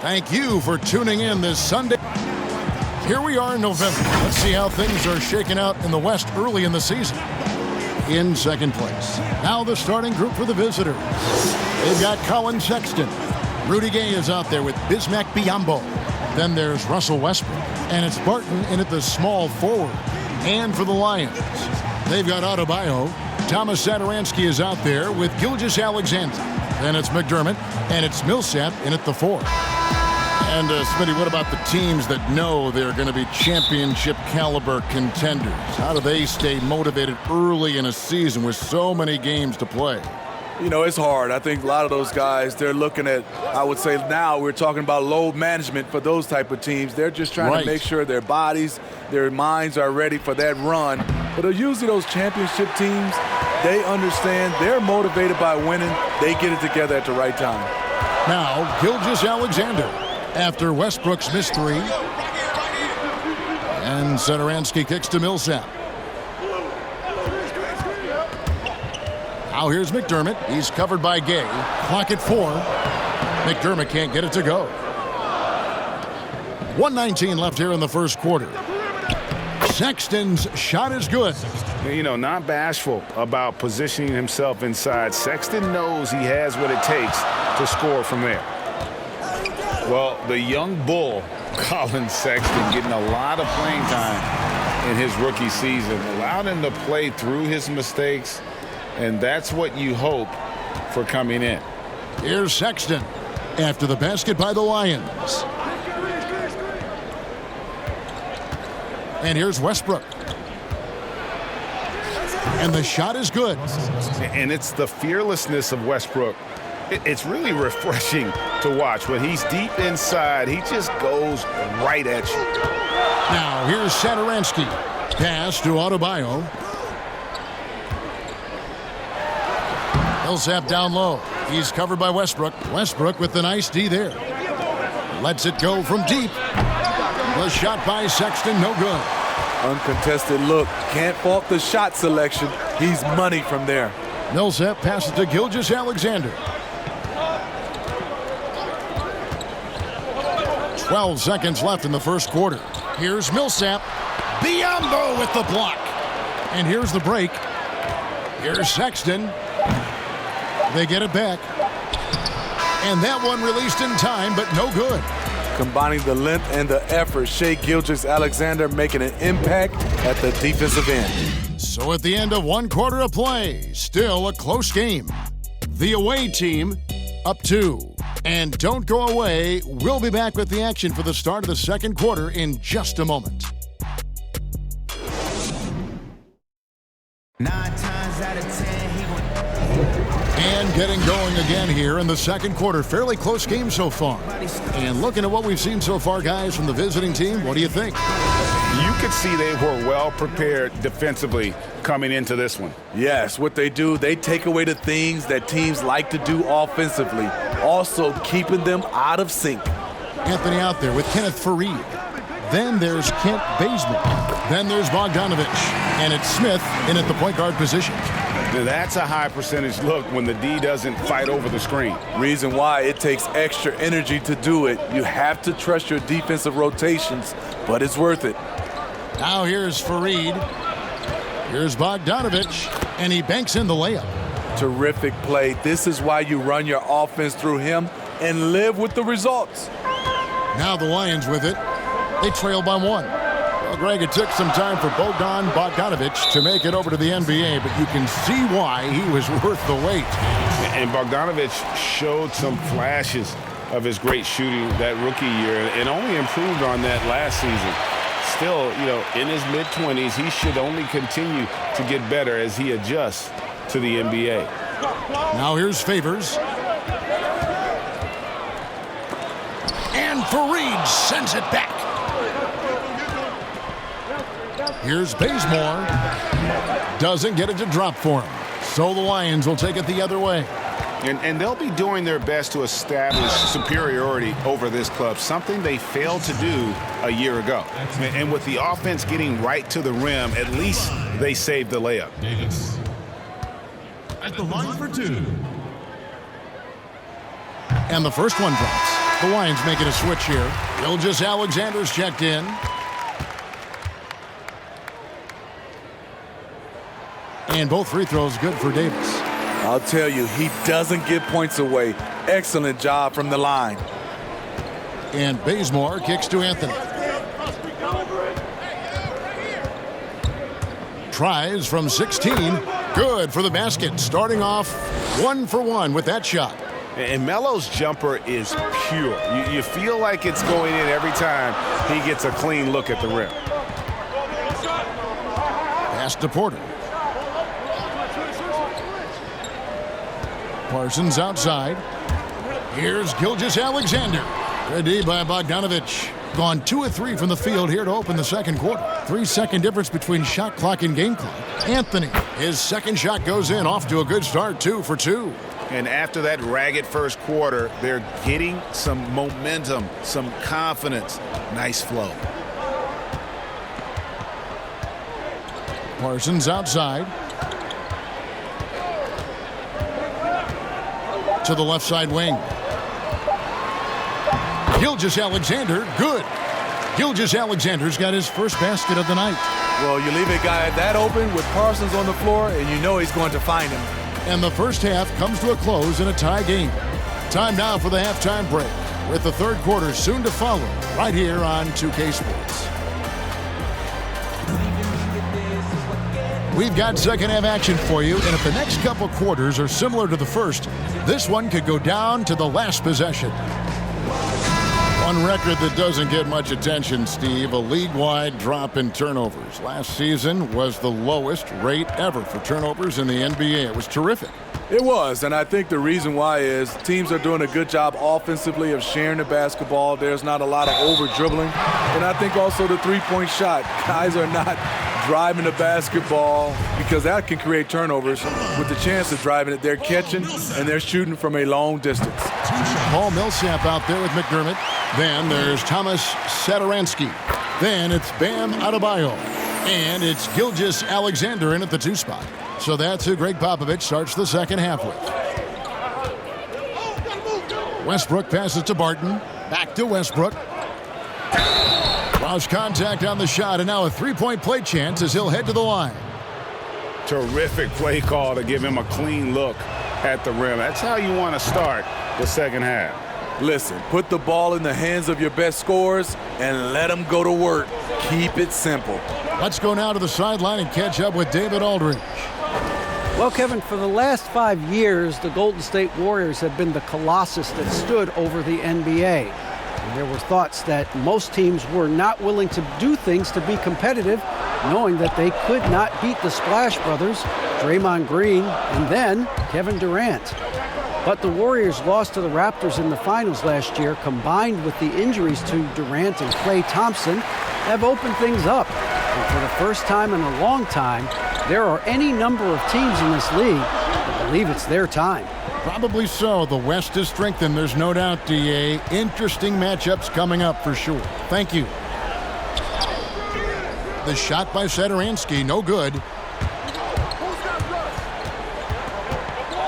Thank you for tuning in this Sunday. Here we are in November. Let's see how things are shaking out in the West early in the season. In second place. Now the starting group for the visitors. They've got Colin Sexton. Rudy Gay is out there with Bismack Biyombo. Then there's Russell Westbrook. And it's Barton in at the small forward. And for the Lions, they've got Adebayo. Thomas Satoransky is out there with Gilgeous-Alexander. Then it's McDermott. And it's Millsap in at the 4. And Smitty, what about the teams that know they're going to be championship caliber contenders? How do they stay motivated early in a season with so many games to play? You know, it's hard. I think a lot of those guys, they're looking at, I would say now we're talking about load management for those type of teams. They're just trying to make sure their bodies, their minds are ready for that run. But usually those championship teams, they understand they're motivated by winning. They get it together at the right time. Now, Gilgeous-Alexander after Westbrook's missed 3. And Satoransky kicks to Millsap. Now here's McDermott. He's covered by Gay. Clock at 4. McDermott can't get it to go. 1:19 left here in the first quarter. Sexton's shot is good. You know, not bashful about positioning himself inside. Sexton knows he has what it takes to score from there. Well, the young bull, Colin Sexton, getting a lot of playing time in his rookie season. Allowed him to play through his mistakes. And that's what you hope for coming in. Here's Sexton after the basket by the Lions. And here's Westbrook. And the shot is good. And it's the fearlessness of Westbrook. It's really refreshing to watch. When he's deep inside, he just goes right at you. Now here's Satoransky. Pass to Adebayo. Millsap down low. He's covered by Westbrook. Westbrook with the nice D there. Lets it go from deep. The shot by Sexton, no good. Uncontested look. Can't fault the shot selection. He's money from there. Millsap passes to Gilgeous-Alexander. 12 seconds left in the first quarter. Here's Millsap. Biyombo with the block. And here's the break. Here's Sexton. They get it back. And that one released in time, but no good. Combining the length and the effort, Shai Gilgeous-Alexander making an impact at the defensive end. So at the end of one quarter of play, still a close game. The away team up 2. And don't go away. We'll be back with the action for the start of the second quarter in just a moment. 9 times out of 10, he went. And getting going again here in the second quarter. Fairly close game so far. And looking at what we've seen so far, guys, from the visiting team, what do you think? You could see they were well prepared defensively coming into this one. Yes, what they do, they take away the things that teams like to do offensively, also keeping them out of sync. Anthony out there with Kenneth Faried. Then there's Kent Bazemore. Then there's Bogdanovich. And it's Smith in at the point guard position. That's a high percentage look when the D doesn't fight over the screen. Reason why it takes extra energy to do it. You have to trust your defensive rotations, but it's worth it. Now here's Faried. Here's Bogdanovich. And he banks in the layup. Terrific play. This is why you run your offense through him and live with the results. Now the Lions with it. They trail by 1. Well, Greg, it took some time for Bogdanovich to make it over to the NBA, but you can see why he was worth the wait. And Bogdanovich showed some flashes of his great shooting that rookie year and only improved on that last season. Still, you know, in his mid-20s, he should only continue to get better as he adjusts to the NBA. Now here's Favors. And Faried sends it back. Here's Bazemore. Doesn't get it to drop for him. So the Lions will take it the other way. And they'll be doing their best to establish superiority over this club, something they failed to do a year ago. And with the offense getting right to the rim, at least they saved the layup. Davis at the line for 2. And the first one drops. The Lions making a switch here. Gilgeous Alexander's checked in. And both free throws good for Davis. I'll tell you, he doesn't give points away. Excellent job from the line. And Bazemore kicks to Anthony. Tries from 16. Good for the basket. Starting off 1 for 1 with that shot. And Melo's jumper is pure. You feel like it's going in every time he gets a clean look at the rim. Pass to Porter. Parsons outside. Here's Gilgeous Alexander. Good D by Bogdanovich. Gone 2 of 3 from the field here to open the second quarter. 3-second difference between shot clock and game clock. Anthony, his second shot goes in, off to a good start, 2 for 2. And after that ragged first quarter, they're getting some momentum, some confidence. Nice flow. Parsons outside. To the left side wing. Gilgeous Alexander, good. Gilgeous Alexander's got his first basket of the night. Well, you leave a guy that open with Parsons on the floor, and you know he's going to find him. And the first half comes to a close in a tie game. Time now for the halftime break, with the third quarter soon to follow, right here on 2K Sports. We've got second half action for you, and if the next couple quarters are similar to the first, this one could go down to the last possession. One record that doesn't get much attention, Steve, a league-wide drop in turnovers. Last season was the lowest rate ever for turnovers in the NBA. It was terrific. It was, and I think the reason why is teams are doing a good job offensively of sharing the basketball. There's not a lot of over-dribbling. And I think also the three-point shot. Guys are not driving the basketball because that can create turnovers. With the chance of driving it, they're catching and they're shooting from a long distance. Paul Millsap out there with McDermott. Then there's Thomas Satoransky. Then it's Bam Adebayo. And it's Gilgeous Alexander in at the 2 spot. So that's who Greg Popovich starts the second half with. Westbrook passes to Barton. Back to Westbrook. Lost contact on the shot, and now a three-point play chance as he'll head to the line. Terrific play call to give him a clean look at the rim. That's how you want to start the second half. Listen, put the ball in the hands of your best scorers and let them go to work. Keep it simple. Let's go now to the sideline and catch up with David Aldridge. Well, Kevin, for the last 5 years, the Golden State Warriors have been the colossus that stood over the NBA. And there were thoughts that most teams were not willing to do things to be competitive, knowing that they could not beat the Splash Brothers, Draymond Green, and then Kevin Durant. But the Warriors lost to the Raptors in the finals last year, combined with the injuries to Durant and Klay Thompson, have opened things up. And for the first time in a long time, there are any number of teams in this league that believe it's their time. Probably so. The West is strengthened, there's no doubt, DA. Interesting matchups coming up for sure. Thank you. The shot by Satoransky, no good.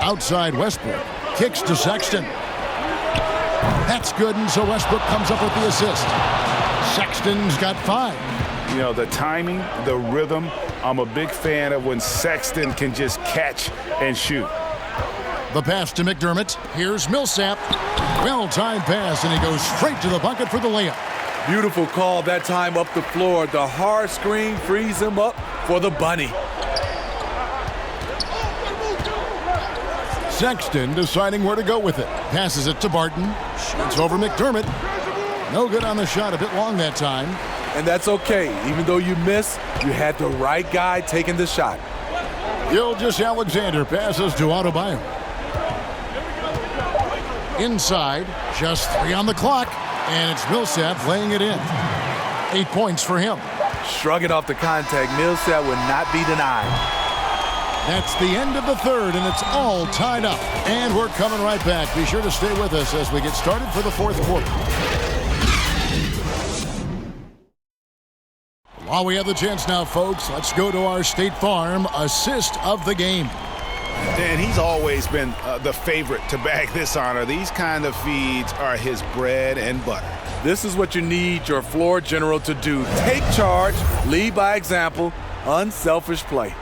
Outside Westbrook. Kicks to Sexton. That's good, and so Westbrook comes up with the assist. Sexton's got 5. You know, the timing, the rhythm, I'm a big fan of when Sexton can just catch and shoot. The pass to McDermott. Here's Millsap. Well-timed pass, and he goes straight to the bucket for the layup. Beautiful call that time up the floor. The hard screen frees him up for the bunny. Sexton deciding where to go with it. Passes it to Barton. Shoots over McDermott. No good on the shot. A bit long that time. And that's okay. Even though you miss, you had the right guy taking the shot. Gilgeous Alexander passes to Adebayo. Inside, just 3 on the clock, and it's Millsap laying it in. 8 points for him. Shrugging off the contact, Millsap would not be denied. That's the end of the third, and it's all tied up. And we're coming right back. Be sure to stay with us as we get started for the fourth quarter. While we have the chance now, folks, let's go to our State Farm assist of the game. And he's always been the favorite to bag this honor. These kind of feeds are his bread and butter. This is what you need your floor general to do. Take charge, lead by example, unselfish play.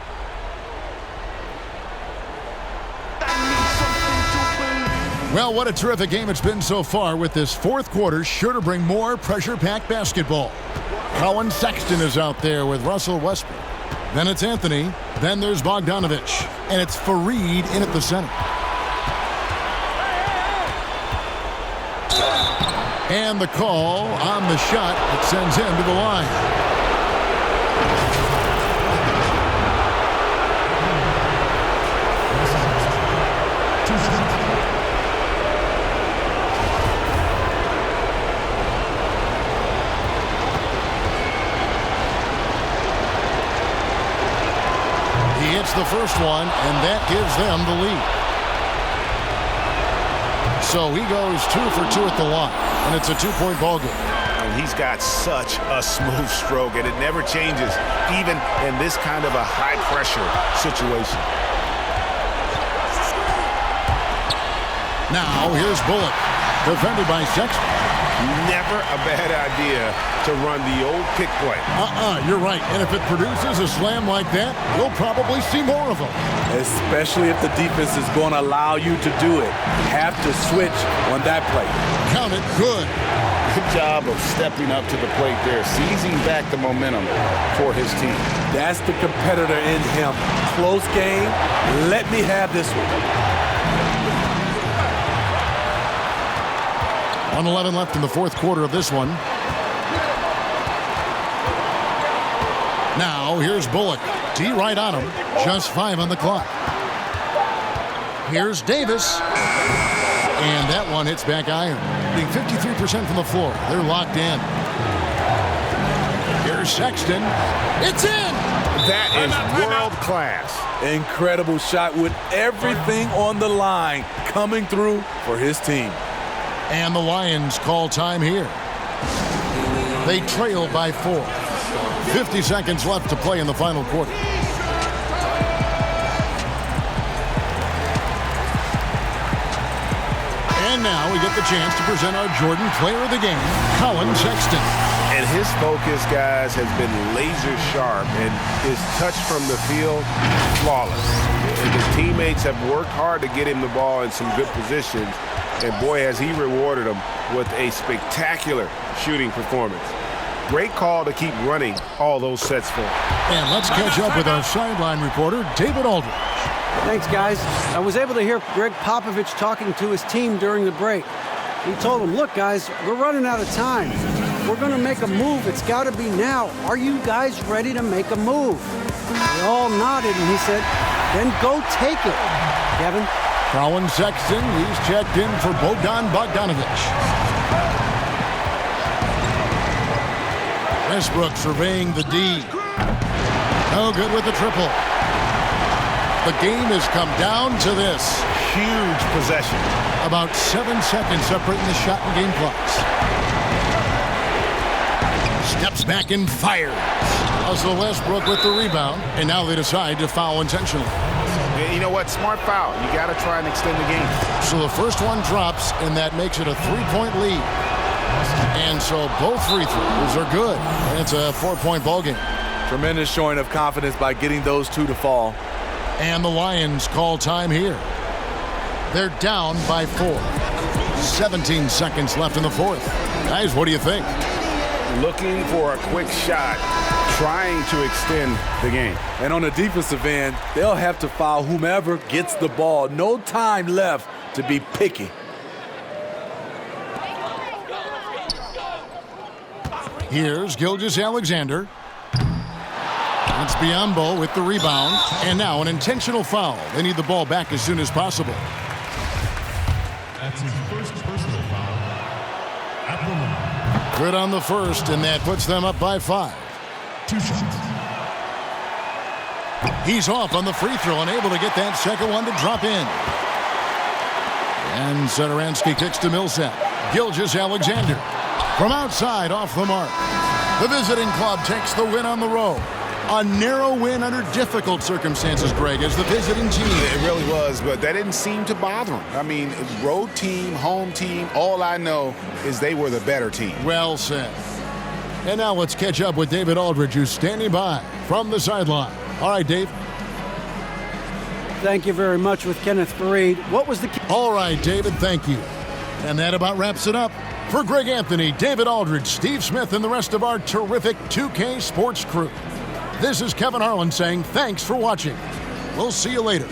Well, what a terrific game it's been so far, with this fourth quarter sure to bring more pressure-packed basketball. Colin Sexton is out there with Russell Westbrook. Then it's Anthony. Then there's Bogdanovich. And it's Fareed in at the center. And the call on the shot that sends him to the line. The first one, and that gives them the lead. So he goes 2 for 2 at the line, and it's a 2-point ball game. And he's got such a smooth stroke, and it never changes, even in this kind of a high-pressure situation. Now here's Bullock, defended by Sexton. Never a bad idea to run the old pick play. You're right. And if it produces a slam like that, we'll probably see more of them. Especially if the defense is going to allow you to do it. Have to switch on that play. Count it. Good. Good job of stepping up to the plate there, seizing back the momentum for his team. That's the competitor in him. Close game. Let me have this one. 1:11 left in the fourth quarter of this one. Now here's Bullock. D right on him. Just 5 on the clock. Here's Davis. And that one hits back iron. Being 53% from the floor. They're locked in. Here's Sexton. It's in! That is world class. Incredible shot with everything on the line coming through for his team. And the Lions call time here. They trail by 4. 50 seconds left to play in the final quarter. And now we get the chance to present our Jordan Player of the Game, Colin Sexton. And his focus, guys, has been laser sharp, and his touch from the field, flawless. And his teammates have worked hard to get him the ball in some good positions. And boy, has he rewarded them with a spectacular shooting performance. Great call to keep running all those sets for him. And let's catch up with our sideline reporter, David Aldridge. Thanks, guys. I was able to hear Greg Popovich talking to his team during the break. He told them, look, guys, we're running out of time. We're going to make a move. It's got to be now. Are you guys ready to make a move? They all nodded, and he said, then go take it, Kevin. Colin Sexton, he's checked in for Bogdanovich. Westbrook surveying the D. No good with the triple. The game has come down to this. Huge possession. About 7 seconds separating the shot and game clocks. Steps back and fires. Russell Westbrook with the rebound, and now they decide to foul intentionally. You know what? Smart foul. You got to try and extend the game. So the first one drops, and that makes it a 3-point lead. And so both free throws are good. And it's a 4-point ball game. Tremendous showing of confidence by getting those two to fall. And the Lions call time here. They're down by 4. 17 seconds left in the fourth. Guys, what do you think? Looking for a quick shot, trying to extend the game. And on the defensive end, they'll have to foul whomever gets the ball. No time left to be picky. Here's Gilgeous-Alexander. It's Biyombo with the rebound. And now an intentional foul. They need the ball back as soon as possible. That's his first personal foul at the line. Good on the first, and that puts them up by 5. 2 shots. He's off on the free throw and able to get that second one to drop in. And Satoransky kicks to Millsap. Gilgeous-Alexander from outside off the mark. The visiting club takes the win on the road. A narrow win under difficult circumstances, Greg, as the visiting team. It really was, but that didn't seem to bother them. I mean, road team, home team, all I know is they were the better team. Well said. And now let's catch up with David Aldridge, who's standing by from the sideline. All right, Dave. Thank you very much with Kenneth Fareed. What was the key? All right, David, thank you. And that about wraps it up. For Greg Anthony, David Aldridge, Steve Smith, and the rest of our terrific 2K Sports crew, this is Kevin Harlan saying thanks for watching. We'll see you later.